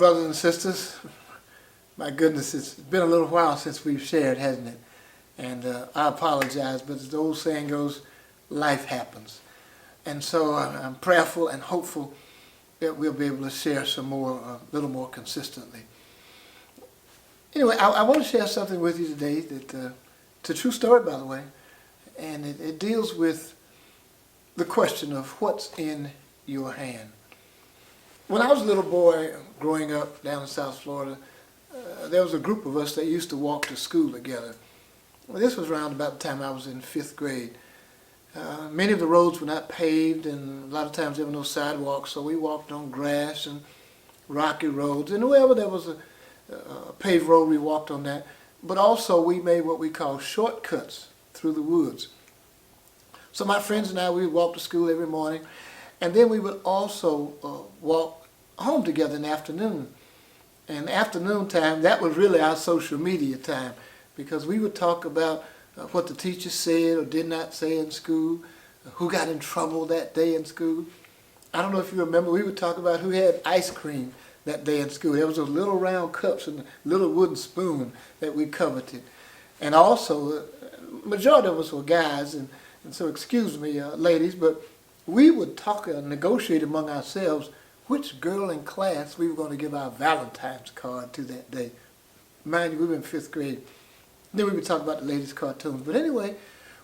brothers and sisters. My goodness, it's been a little while since we've shared, hasn't it? And I apologize, but as the old saying goes, life happens. And so I'm prayerful and hopeful that we'll be able to share some more, a little more consistently. Anyway, I want to share something with you today that it's a true story, by the way, and it deals with the question of what's in your hand. When I was a little boy growing up down in South Florida, there was a group of us that used to walk to school together. Well, this was around about the time I was in 5th grade. Many of the roads were not paved, and a lot of times there were no sidewalks, so we walked on grass and rocky roads. And wherever there was a paved road, we walked on that. But also we made what we call shortcuts through the woods. So my friends and I, we would walk to school every morning, and then we would also walk home together in the afternoon. And afternoon time, that was really our social media time, because we would talk about what the teacher said or did not say in school, who got in trouble that day in school. I don't know if you remember, we would talk about who had ice cream that day in school. There was those little round cups and a little wooden spoon that we coveted. And also, majority of us were guys, and so excuse me, ladies, but we would talk and negotiate among ourselves which girl in class we were going to give our Valentine's card to that day. Mind you, we were in 5th grade. Then we would talk about the latest cartoons. But anyway,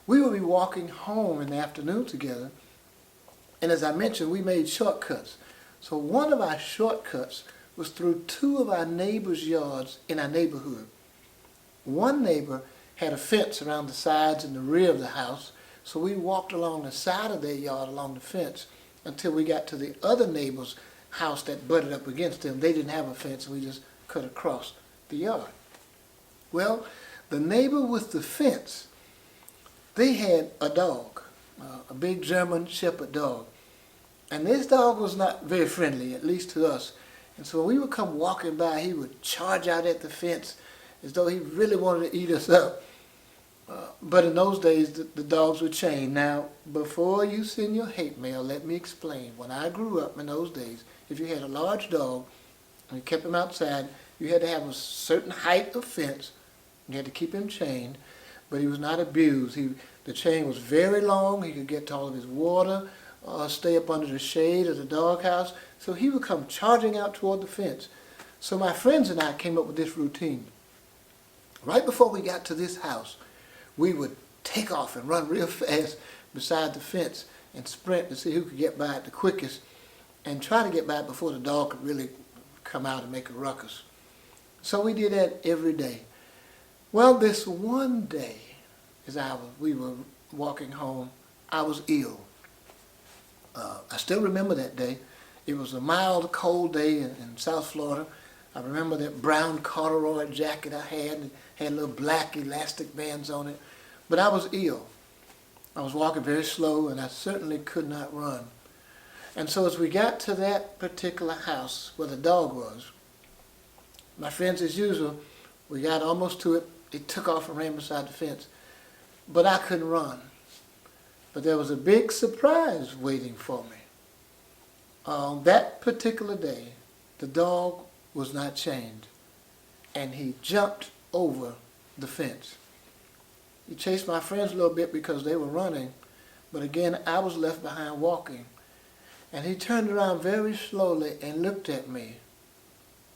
we would be walking home in the afternoon together, and as I mentioned, we made shortcuts. So one of our shortcuts was through 2 of our neighbors' yards in our neighborhood. One neighbor had a fence around the sides and the rear of the house, so we walked along the side of their yard along the fence until we got to the other neighbor's house that butted up against them. They didn't have a fence, and we just cut across the yard. Well, the neighbor with the fence, they had a dog, a big German Shepherd dog. And this dog was not very friendly, at least to us. And so when we would come walking by, he would charge out at the fence as though he really wanted to eat us up. But in those days, the dogs were chained. Now, before you send your hate mail, let me explain. When I grew up in those days, if you had a large dog and you kept him outside, you had to have a certain height of fence. You had to keep him chained, but he was not abused. The chain was very long. He could get to all of his water, stay up under the shade of the doghouse. So he would come charging out toward the fence. So my friends and I came up with this routine. Right before we got to this house, we would take off and run real fast beside the fence and sprint to see who could get by it the quickest and try to get by it before the dog could really come out and make a ruckus. So we did that every day. Well, this one day, as we were walking home, I was ill. I still remember that day. It was a mild, cold day in South Florida. I remember that brown corduroy jacket I had, and had little black elastic bands on it. But I was ill. I was walking very slow, and I certainly could not run. And so as we got to that particular house where the dog was, my friends, as usual, we got almost to it. He took off and ran beside the fence. But I couldn't run. But there was a big surprise waiting for me. On that particular day, the dog was not chained, and he jumped over the fence. He chased my friends a little bit because they were running, but again, I was left behind walking. And he turned around very slowly and looked at me.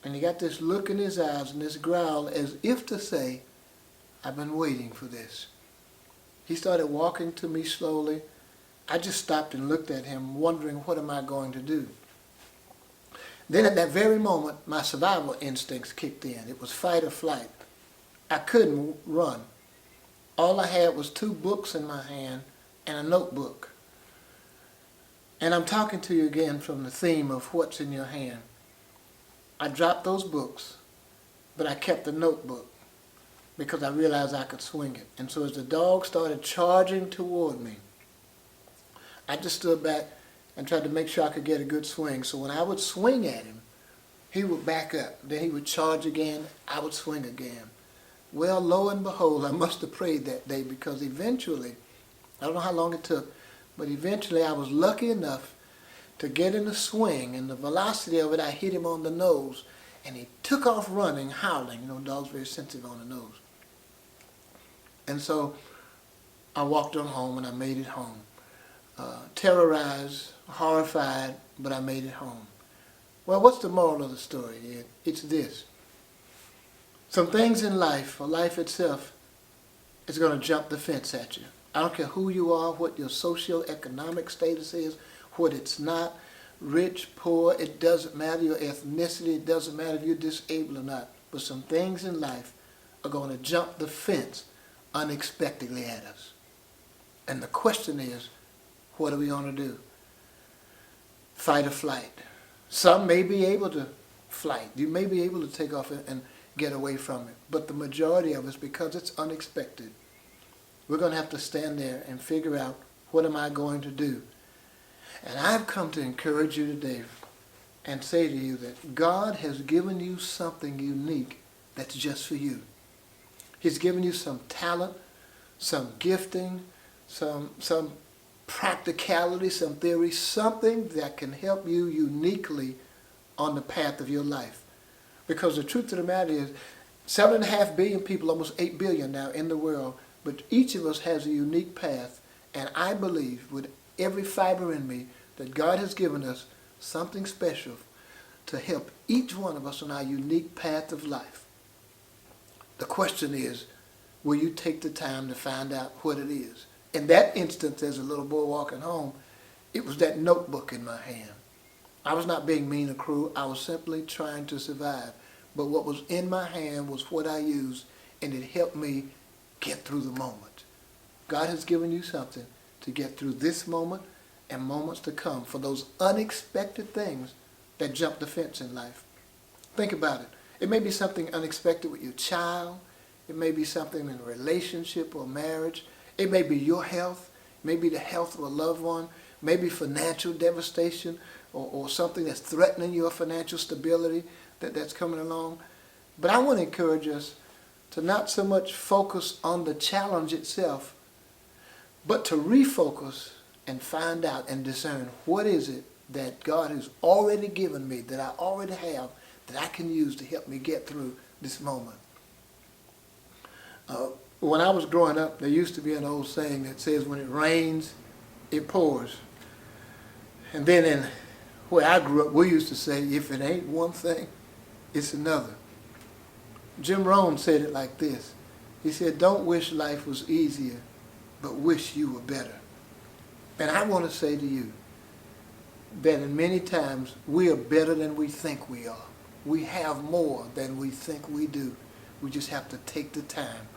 And he got this look in his eyes and this growl as if to say, I've been waiting for this. He started walking to me slowly. I just stopped and looked at him, wondering, what am I going to do? Then at that very moment, my survival instincts kicked in. It was fight or flight. I couldn't run. All I had was 2 books in my hand and a notebook. And I'm talking to you again from the theme of what's in your hand. I dropped those books, but I kept the notebook because I realized I could swing it. And so as the dog started charging toward me, I just stood back and tried to make sure I could get a good swing. So when I would swing at him, he would back up. Then he would charge again. I would swing again. Well, lo and behold, I must have prayed that day, because eventually, I don't know how long it took, but eventually I was lucky enough to get in a swing, and the velocity of it, I hit him on the nose, And he took off running, howling. You know, dogs are very sensitive on the nose. And so I walked on home, and I made it home. Terrorized, horrified, but I made it home. Well, what's the moral of the story? It's this. Some things in life, or life itself, is going to jump the fence at you. I don't care who you are, what your socioeconomic status is, what it's not, rich, poor, it doesn't matter, your ethnicity, it doesn't matter if you're disabled or not. But some things in life are going to jump the fence unexpectedly at us. And the question is, what are we going to do? Fight or flight. Some may be able to flight. You may be able to take off and get away from it. But the majority of us, because it's unexpected, we're going to have to stand there and figure out, what am I going to do? And I've come to encourage you today and say to you that God has given you something unique that's just for you. He's given you some talent, some gifting, some practicality, some theory, something that can help you uniquely on the path of your life. Because the truth of the matter is, 7.5 billion people, almost 8 billion now in the world, but each of us has a unique path, and I believe with every fiber in me that God has given us something special to help each one of us on our unique path of life. The question is, will you take the time to find out what it is? In that instance, as a little boy walking home, it was that notebook in my hand. I was not being mean or cruel. I was simply trying to survive. But what was in my hand was what I used, and it helped me get through the moment. God has given you something to get through this moment and moments to come for those unexpected things that jump the fence in life. Think about it. It may be something unexpected with your child. It may be something in a relationship or marriage. It may be your health. It may be the health of a loved one. Maybe financial devastation or something that's threatening your financial stability that's coming along. But I want to encourage us to not so much focus on the challenge itself, but to refocus and find out and discern what is it that God has already given me, that I already have, that I can use to help me get through this moment. When I was growing up, there used to be an old saying that says, when it rains, it pours. And then in where I grew up, we used to say, if it ain't one thing, it's another. Jim Rohn said it like this. He said, don't wish life was easier, but wish you were better. And I want to say to you that in many times we are better than we think we are. We have more than we think we do. We just have to take the time,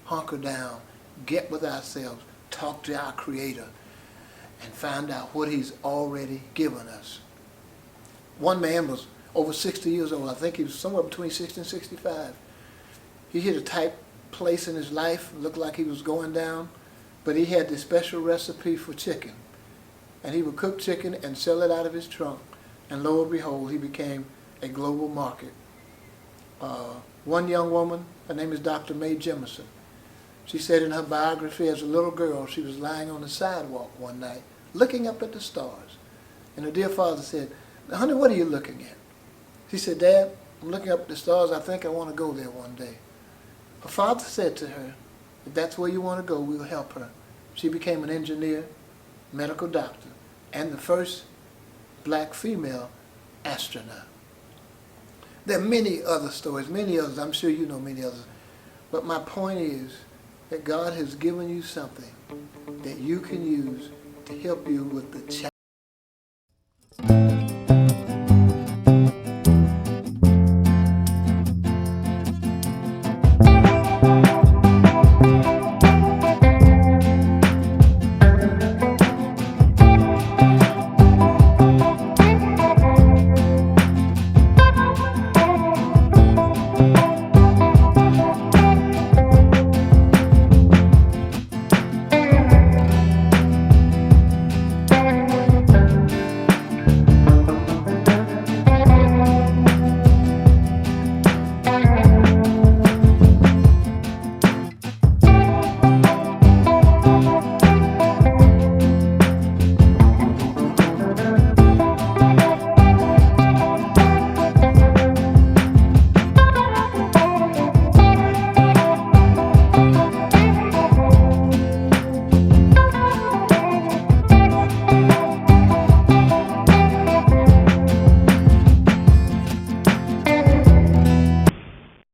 hunker down, get with ourselves, talk to our Creator, and find out what He's already given us. One man was over 60 years old. I think he was somewhere between 60 and 65. He hit a tight place in his life, looked like he was going down, but he had this special recipe for chicken. And he would cook chicken and sell it out of his trunk. And lo and behold, he became a global market. One young woman, her name is Dr. Mae Jemison. She said in her biography, as a little girl, she was lying on the sidewalk one night, looking up at the stars. And her dear father said, honey, what are you looking at? She said, Dad, I'm looking up at the stars. I think I want to go there one day. Her father said to her, if that's where you want to go, we'll help her. She became an engineer, medical doctor, and the first black female astronaut. There are many other stories, many others. I'm sure you know many others. But my point is that God has given you something that you can use to help you with the challenge.